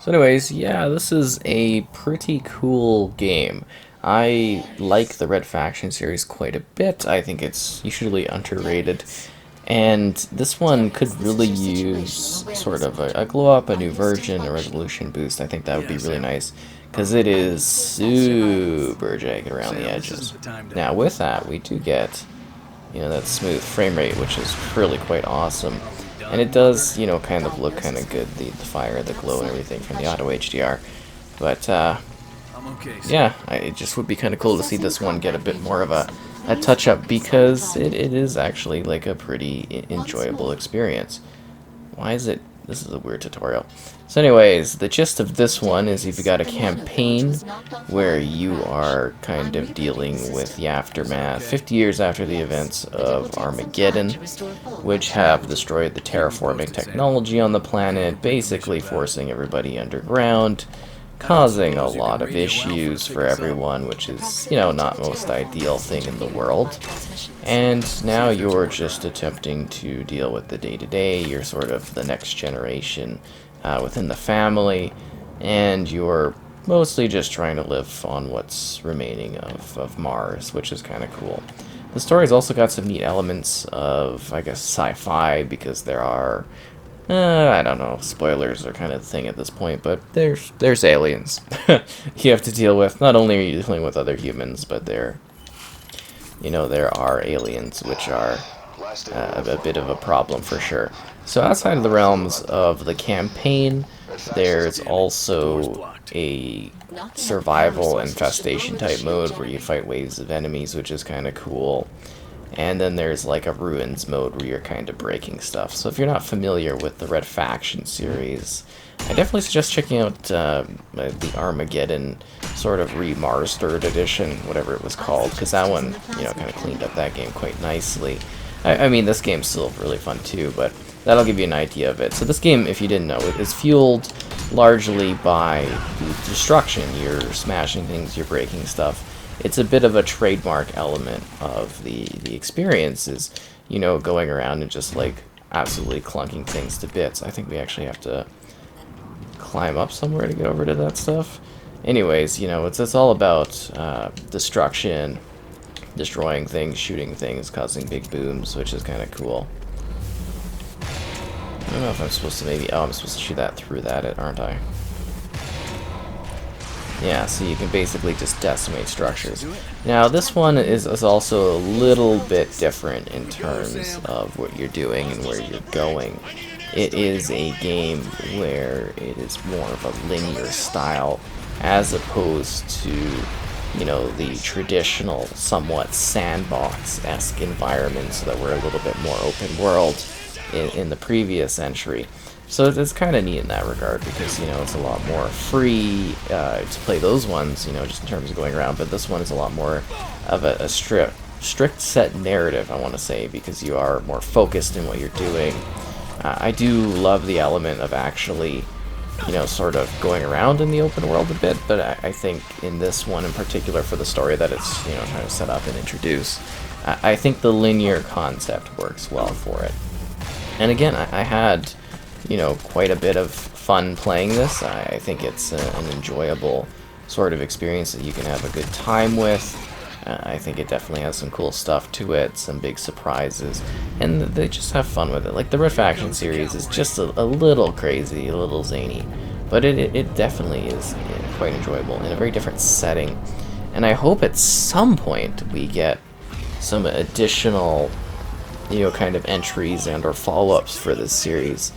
So anyways, yeah, this is a pretty cool game. I like the Red Faction series quite a bit. I think it's usually underrated. And this one could really use sort of a glow up, a new version, a resolution boost. I think that would be really nice because it is super jagged around the edges. Now with that, we do get, that smooth frame rate, which is really quite awesome. And it does, kind of look kind of good, the fire, the glow and everything from the auto HDR. But, yeah, it just would be kind of cool to see this one get a bit more of a touch-up because it is actually like a pretty enjoyable experience. Why is it... This is a weird tutorial. So anyways, the gist of this one is you've got a campaign where you are kind of dealing with the aftermath 50 years after the events of Armageddon, which have destroyed the terraforming technology on the planet, basically forcing everybody underground, causing a lot of issues for everyone, which is, not most ideal thing in the world. And now you're just attempting to deal with the day-to-day. You're sort of the next generation within the family, and you're mostly just trying to live on what's remaining of Mars, which is kind of cool. The story's also got some neat elements of, I guess, sci-fi, because there are I don't know, spoilers are kind of the thing at this point, but there's aliens you have to deal with. Not only are you dealing with other humans, but there are aliens, which are a bit of a problem for sure. So outside of the realms of the campaign, there's also a survival infestation type mode where you fight waves of enemies, which is kind of cool. And then there's like a ruins mode where you're kind of breaking stuff. So if you're not familiar with the Red Faction series, I definitely suggest checking out the Armageddon sort of remastered edition, whatever it was called, because that one, kind of cleaned up that game quite nicely. I mean, this game's still really fun too, but that'll give you an idea of it. So this game, if you didn't know, it is fueled largely by destruction. You're smashing things, you're breaking stuff. It's a bit of a trademark element of the experience is, going around and just, like, absolutely clunking things to bits. I think we actually have to climb up somewhere to get over to that stuff. Anyways, it's all about destruction, destroying things, shooting things, causing big booms, which is kind of cool. I don't know if I'm supposed to maybe... Oh, I'm supposed to shoot that through that, aren't I? Yeah, so you can basically just decimate structures. Now, this one is also a little bit different in terms of what you're doing and where you're going. It is a game where it is more of a linear style as opposed to, the traditional, somewhat sandbox-esque environments that were a little bit more open world in the previous entry. So it's kind of neat in that regard because, it's a lot more free to play those ones, just in terms of going around. But this one is a lot more of a strict set narrative, I want to say, because you are more focused in what you're doing. I do love the element of actually, sort of going around in the open world a bit. But I think in this one in particular for the story that it's, trying to set up and introduce, I think the linear concept works well for it. And again, I had... quite a bit of fun playing this. I think it's an enjoyable sort of experience that you can have a good time with. I think it definitely has some cool stuff to it, some big surprises, and they just have fun with it. Like the Red Faction series is just a little crazy, a little zany, but it definitely is quite enjoyable in a very different setting. And I hope at some point we get some additional, kind of entries and or follow-ups for this series,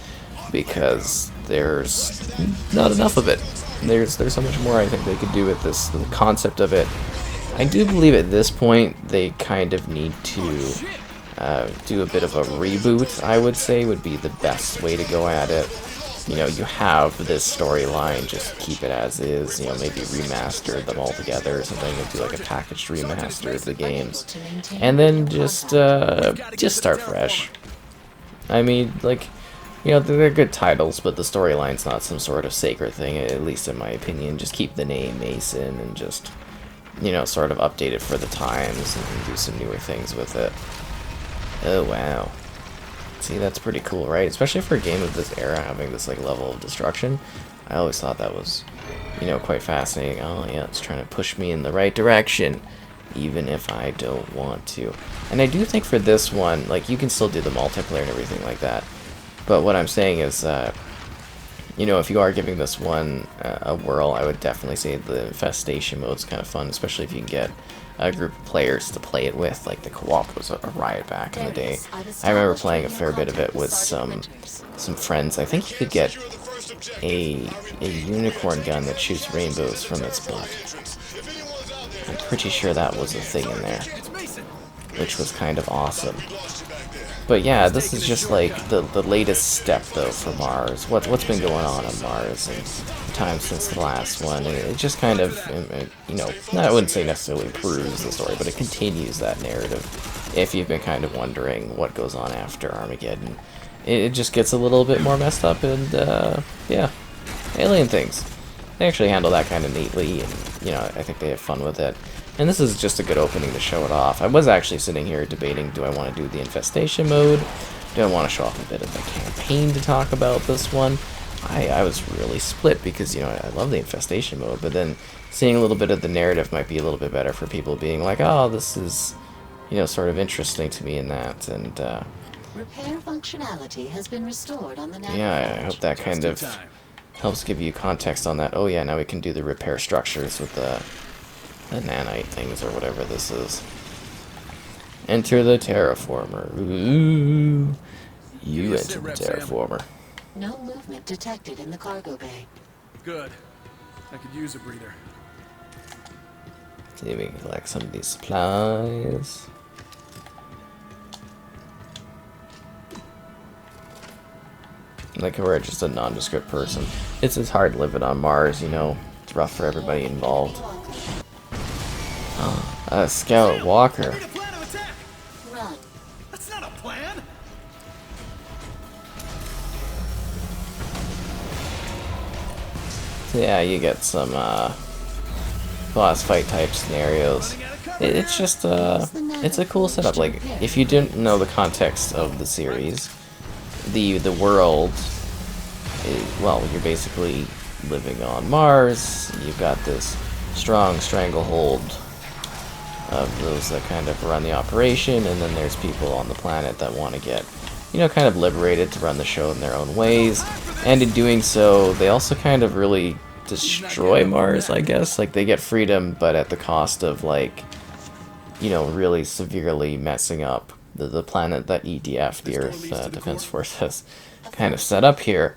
because there's not enough of it. There's so much more I think they could do with this, the concept of it. I do believe at this point they kind of need to do a bit of a reboot, I would say, would be the best way to go at it. You have this storyline, just keep it as is, maybe remaster them all together or something, and do like a packaged remaster of the games. And then just start fresh. I mean, like... they're good titles, but the storyline's not some sort of sacred thing, at least in my opinion. Just keep the name Mason and just, sort of update it for the times and do some newer things with it. Oh, wow. See, that's pretty cool, right? Especially for a game of this era, having this, like, level of destruction. I always thought that was, you know, quite fascinating. Oh yeah, it's trying to push me in the right direction, even if I don't want to. And I do think for this one, like, you can still do the multiplayer and everything like that. But what I'm saying is, you know, if you are giving this one a whirl, I would definitely say the infestation mode's kind of fun, especially if you can get a group of players to play it with. Like, the co-op was a riot back in the day. I remember playing a fair bit of it with some friends. I think you could get a unicorn gun that shoots rainbows from its butt. I'm pretty sure that was a thing in there, which was kind of awesome. But yeah, this is just like the latest step though for Mars. What's been going on Mars and time since the last one, and it just kind of, you know, I wouldn't say necessarily improves the story, but it continues that narrative. If you've been kind of wondering what goes on after Armageddon, it just gets a little bit more messed up, and yeah, alien things. They actually handle that kind of neatly, and you know, I think they have fun with it. And this is just a good opening to show it off. I was actually sitting here debating, do I want to do the infestation mode? Do I want to show off a bit of the campaign to talk about this one? I was really split because, you know, I love the infestation mode, but then seeing a little bit of the narrative might be a little bit better for people being like, oh, this is, you know, sort of interesting to me in that, and repair functionality has been restored on the yeah, I hope that kind of helps give you context on that. Oh yeah, now we can do the repair structures with the nanite things or whatever this is. Enter the terraformer. Ooh, you enter the terraformer. No movement detected in the cargo bay. Good. I could use a breather. See if we can collect some of these supplies. Like, we're just a nondescript person. It's hard living on Mars, you know. It's rough for everybody involved. A scout walker. Run. That's not a plan. So yeah, you get some boss fight type scenarios. It's just it's a cool setup. Like, if you didn't know the context of the series, the world is, well, you're basically living on Mars. You've got this strong stranglehold of those that kind of run the operation, and then there's people on the planet that want to get, you know, kind of liberated to run the show in their own ways, and in doing so, they also kind of really destroy Mars, I guess. Like, they get freedom, but at the cost of, like, you know, really severely messing up the planet that EDF, the Earth Defense Force, has kind of set up here,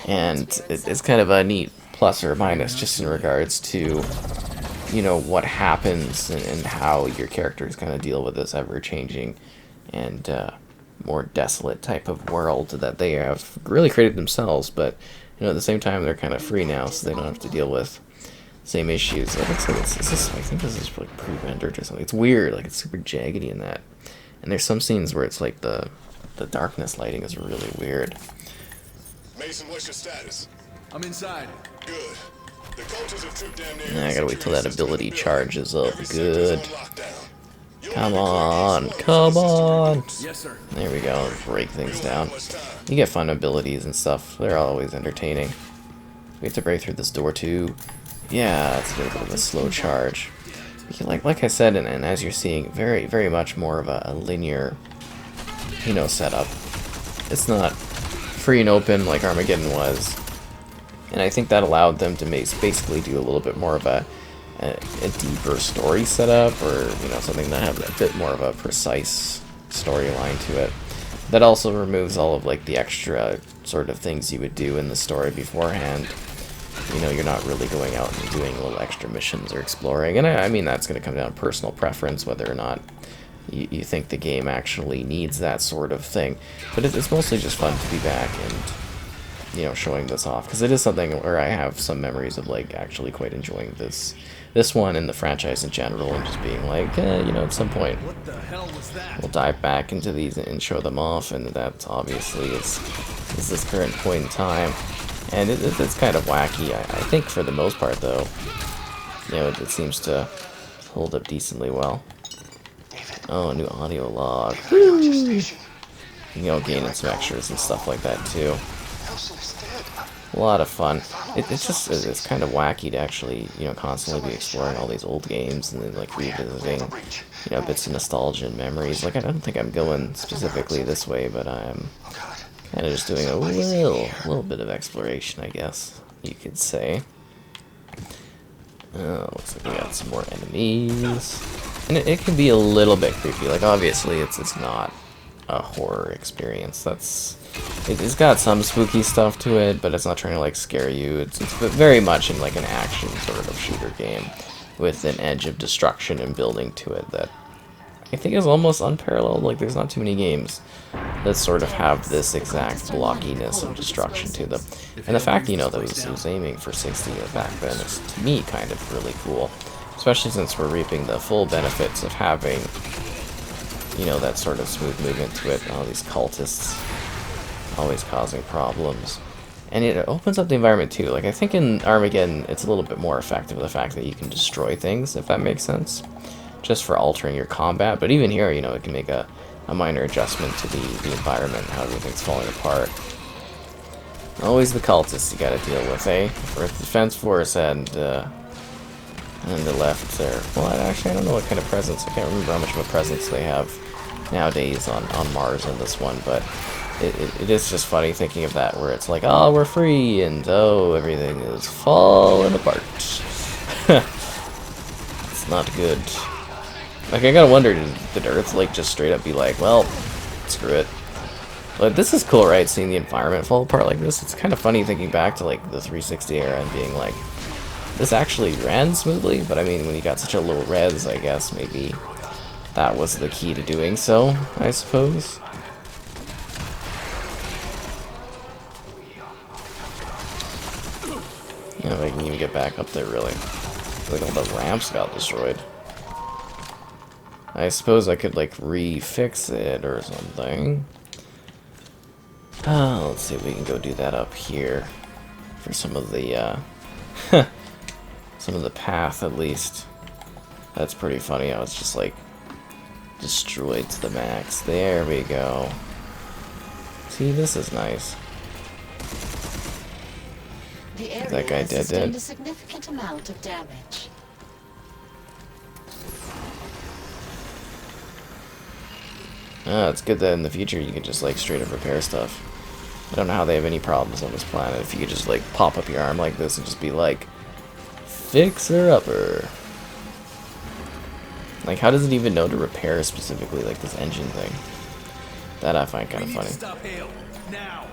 and it's kind of a neat plus or minus just in regards to, you know, what happens and how your characters kind of deal with this ever-changing and more desolate type of world that they have really created themselves. But, you know, at the same time, they're kind of free now, so they don't have to deal with same issues. It looks like I think this is like pre-rendered or something. It's weird, like it's super jaggedy in that. And there's some scenes where it's like the darkness lighting is really weird. Mason, what's your status? I'm inside. Good. The cultists have trooped down there. I gotta wait till that ability charges up. Good. Come on, come on. Yes, sir. There we go. Break things down. You get fun abilities and stuff. They're always entertaining. We have to break through this door too. Yeah, it's a little bit of a slow charge. Like I said, and as you're seeing, very, very much more of a linear, you know, setup. It's not free and open like Armageddon was. And I think that allowed them to basically do a little bit more of a deeper story setup, or, you know, something that had a bit more of a precise storyline to it. That also removes all of, like, the extra sort of things you would do in the story beforehand. You know, you're not really going out and doing little extra missions or exploring. And I mean, that's going to come down to personal preference, whether or not you think the game actually needs that sort of thing. But it's mostly just fun to be back and, you know, showing this off, because it is something where I have some memories of, like, actually quite enjoying this one and the franchise in general, and just being like, you know, at some point What the hell was that? we'll dive back into these and show them off, and that obviously is this current point in time. And it's kind of wacky. I think for the most part, though, you know, it seems to hold up decently well. Oh, a new audio log. You know, gaining some extras and stuff like that too. Nelson is dead. A lot of fun. It's kind of wacky to actually, you know, constantly be exploring all these old games and then like revisiting, you know, bits of nostalgia and memories. Like I don't think I'm going specifically this way, but I'm kind of just doing a little bit of exploration, I guess you could say. Oh, looks like we got some more enemies, and it can be a little bit creepy. Like obviously, it's not a horror experience. It's got some spooky stuff to it, but it's not trying to like scare you. It's very much in like an action sort of shooter game with an edge of destruction and building to it that I think is almost unparalleled. Like there's not too many games that sort of have this exact blockiness of destruction to them. And the fact, you know, that it was aiming for 60 back then is, to me, kind of really cool. Especially since we're reaping the full benefits of having, you know, that sort of smooth movement to it. All these cultists always causing problems. And it opens up the environment too. Like I think in Armageddon, it's a little bit more effective with the fact that you can destroy things, if that makes sense, just for altering your combat. But even here, you know, it can make a minor adjustment to the environment, how everything's falling apart. Always the cultists you gotta deal with, eh? Earth Defense Force and the left there. Well, actually, I don't know what kind of presence. I can't remember how much of a presence they have nowadays on Mars in this one, but it is just funny thinking of that, where it's like, oh, we're free, and oh, everything is falling apart. It's not good. Like, I gotta wonder, did Earth, like, just straight up be like, well, screw it. But this is cool, right? Seeing the environment fall apart like this. It's kind of funny thinking back to, like, the 360 era and being like, this actually ran smoothly, but I mean, when you got such a low res, I guess maybe that was the key to doing so, I suppose. Yeah, if I can even get back up there, really. Like, all the ramps got destroyed. I suppose I could, like, refix it or something. Let's see if we can go do that up here. For some of the, some of the path, at least. That's pretty funny. I was just, like, destroyed to the max. There we go. See, this is nice. The area That guy has dead. sustained a significant amount of damage. It's good that in the future you can just like straight up repair stuff. I don't know how they have any problems on this planet if you could just like pop up your arm like this and just be like, fixer-upper. Like, how does it even know to repair specifically like this engine thing? That I find kind of funny. Stop HALE now.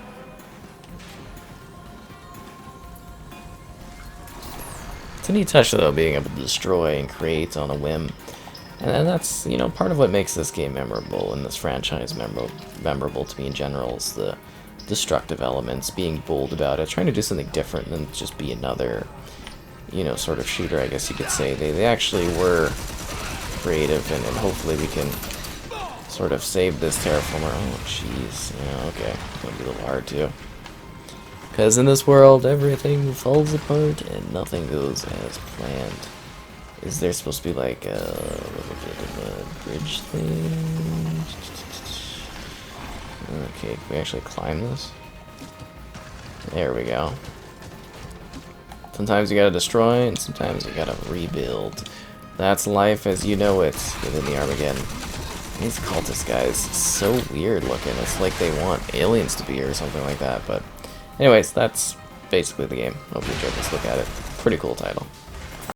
It's a neat touch though, being able to destroy and create on a whim. And that's, you know, part of what makes this game memorable and this franchise memorable to me in general is the destructive elements, being bold about it, trying to do something different than just be another, you know, sort of shooter, I guess you could say. They actually were creative, and hopefully we can sort of save this terraformer. Oh, jeez. Yeah, okay. It's gonna be a little hard too. Because in this world, everything falls apart and nothing goes as planned. Is there supposed to be like a little bit of a bridge thing? Okay, can we actually climb this? There we go. Sometimes you gotta destroy, and sometimes you gotta rebuild. That's life as you know it within the Armageddon. These cultist guys, so weird looking. It's like they want aliens to be here or something like that. But anyways, that's basically the game. Hope you enjoyed this look at it. Pretty cool title.